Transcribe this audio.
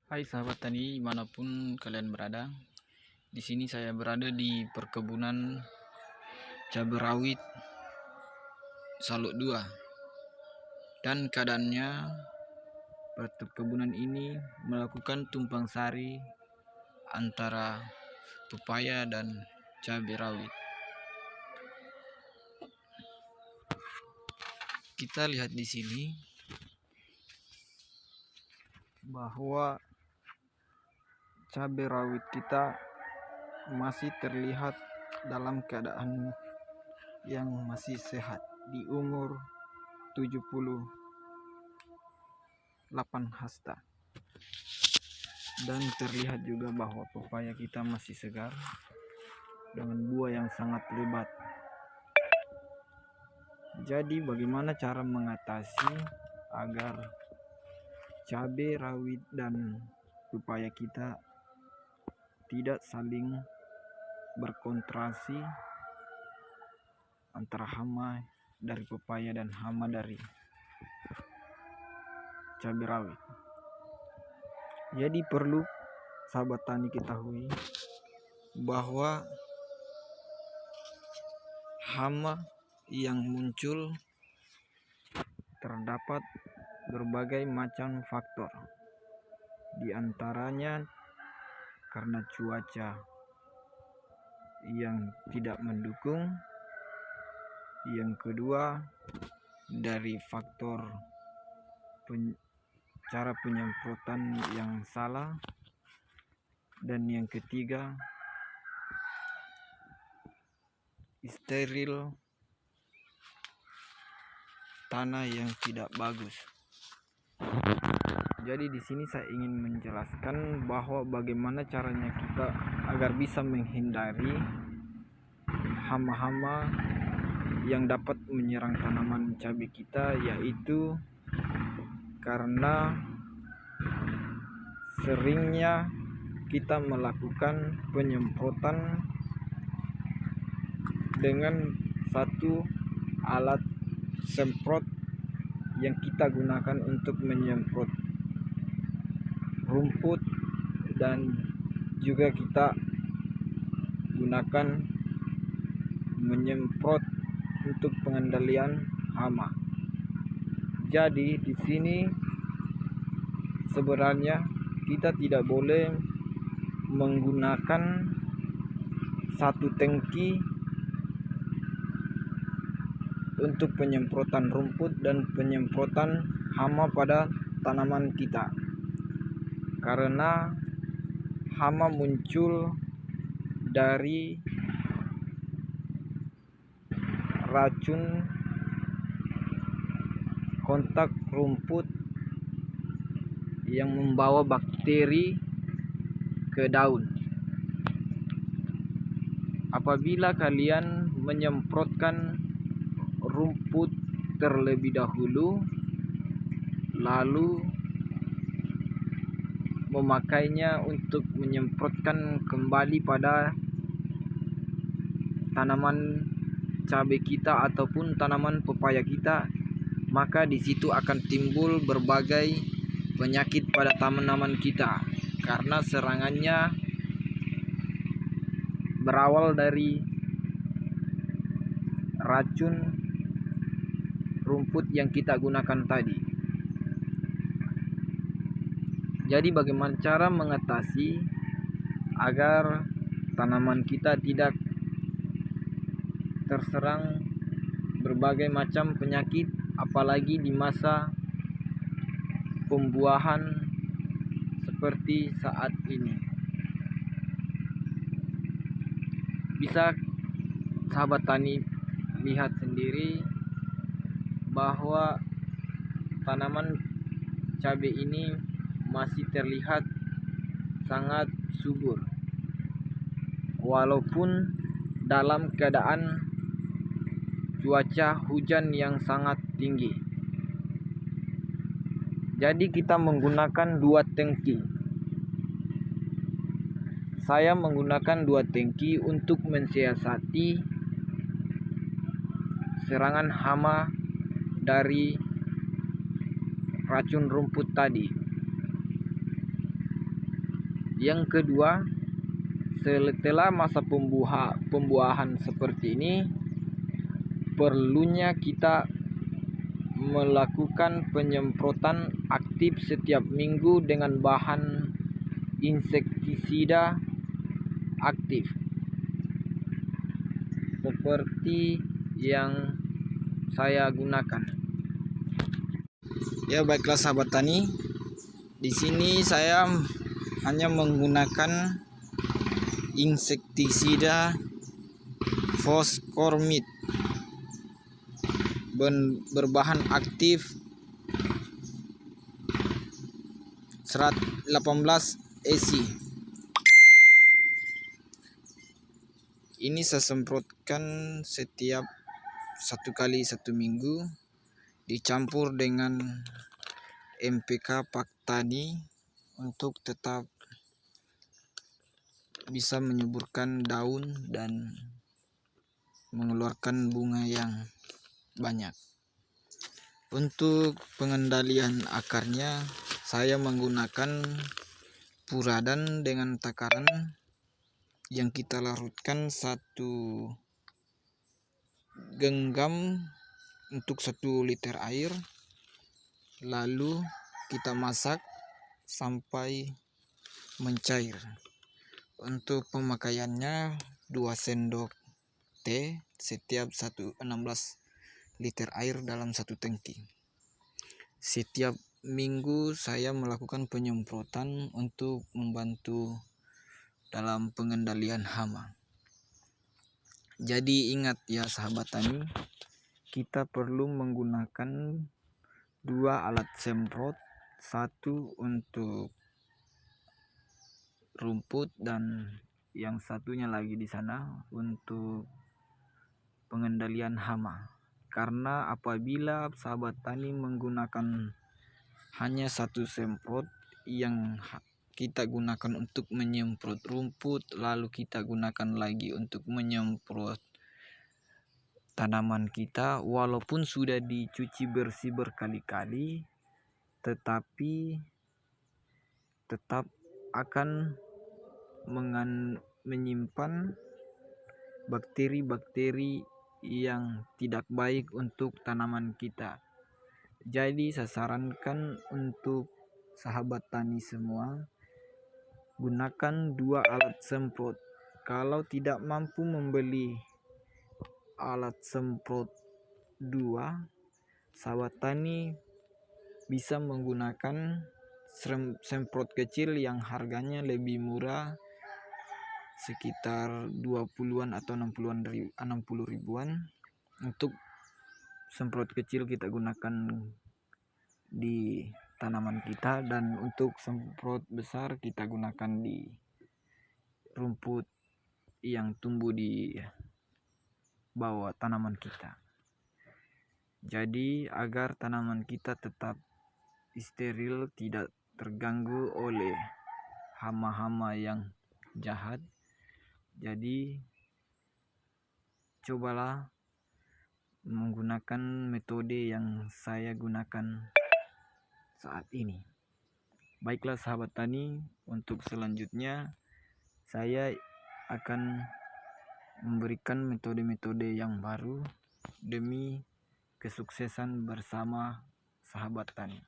Hai sahabat tani, dimanapun kalian berada. Di sini saya berada di perkebunan cabai rawit Saluk 2. Dan keadaannya perkebunan ini melakukan tumpang sari antara pepaya dan cabai rawit. Kita lihat di sini bahwa cabai rawit kita masih terlihat dalam keadaan yang masih sehat di umur 78 hasta, dan terlihat juga bahwa pepaya kita masih segar dengan buah yang sangat lebat. Jadi bagaimana cara mengatasi agar cabai rawit dan pepaya kita tidak saling berkontrasi antara hama dari pepaya dan hama dari cabai rawit? Jadi perlu sahabat tani ketahui bahwa hama yang muncul terdapat berbagai macam faktor, di antaranya karena cuaca yang tidak mendukung, yang kedua dari faktor cara penyemprotan yang salah, dan yang ketiga steril tanah yang tidak bagus. Jadi di sini saya ingin menjelaskan bahwa bagaimana caranya kita agar bisa menghindari hama-hama yang dapat menyerang tanaman cabai kita, yaitu karena seringnya kita melakukan penyemprotan dengan satu alat semprot yang kita gunakan untuk menyemprot rumput, dan juga kita gunakan menyemprot untuk pengendalian hama. Jadi di sini sebenarnya kita tidak boleh menggunakan satu tangki untuk penyemprotan rumput dan penyemprotan hama pada tanaman kita, karena hama muncul dari racun kontak rumput yang membawa bakteri ke daun. Apabila kalian menyemprotkan rumput terlebih dahulu lalu memakainya untuk menyemprotkan kembali pada tanaman cabai kita ataupun tanaman pepaya kita, maka di situ akan timbul berbagai penyakit pada tanaman kita, karena serangannya berawal dari racun rumput yang kita gunakan tadi. Jadi bagaimana cara mengatasi agar tanaman kita tidak terserang berbagai macam penyakit, apalagi di masa pembuahan seperti saat ini? Bisa sahabat tani lihat sendiri bahwa tanaman cabai ini masih terlihat sangat subur walaupun dalam keadaan cuaca hujan yang sangat tinggi. Jadi kita menggunakan 2 tangki. Saya menggunakan 2 tangki untuk mensiasati serangan hama dari racun rumput tadi. Yang kedua, setelah masa pembuahan seperti ini, perlunya kita melakukan penyemprotan aktif setiap minggu dengan bahan insektisida aktif seperti yang saya gunakan. Ya, baiklah sahabat tani, di sini saya hanya menggunakan insektisida foskormid berbahan aktif 18 EC. Ini saya semprotkan setiap 1 kali 1 minggu, dicampur dengan MPK Paktani untuk tetap bisa menyuburkan daun dan mengeluarkan bunga yang banyak. Untuk pengendalian akarnya, saya menggunakan puradan dengan takaran yang kita larutkan 1 genggam untuk 1 liter air, lalu kita masak sampai mencair. Untuk pemakaiannya 2 sendok teh setiap 16 liter air dalam 1 tangki. Setiap minggu saya melakukan penyemprotan untuk membantu dalam pengendalian hama. Jadi ingat ya sahabat tani, kita perlu menggunakan 2 alat semprot, 1 untuk rumput dan yang satunya lagi di sana untuk pengendalian hama. Karena apabila sahabat tani menggunakan hanya 1 semprot yang kita gunakan untuk menyemprot rumput, lalu kita gunakan lagi untuk menyemprot tanaman kita, walaupun sudah dicuci bersih berkali-kali, tetapi tetap akan menyimpan bakteri-bakteri yang tidak baik untuk tanaman kita. Jadi saya sarankan untuk sahabat tani semua, gunakan 2 alat semprot. Kalau tidak mampu membeli alat semprot 2, sahabat tani bisa menggunakan semprot kecil yang harganya lebih murah, sekitar 20-an atau 60 ribuan. Untuk semprot kecil kita gunakan di tanaman kita, dan untuk semprot besar kita gunakan di rumput yang tumbuh di bawah tanaman kita. Jadi agar tanaman kita tetap steril, tidak terganggu oleh hama-hama yang jahat, jadi cobalah menggunakan metode yang saya gunakan saat ini. Baiklah sahabat tani, untuk selanjutnya saya akan memberikan metode-metode yang baru demi kesuksesan bersama sahabat tani.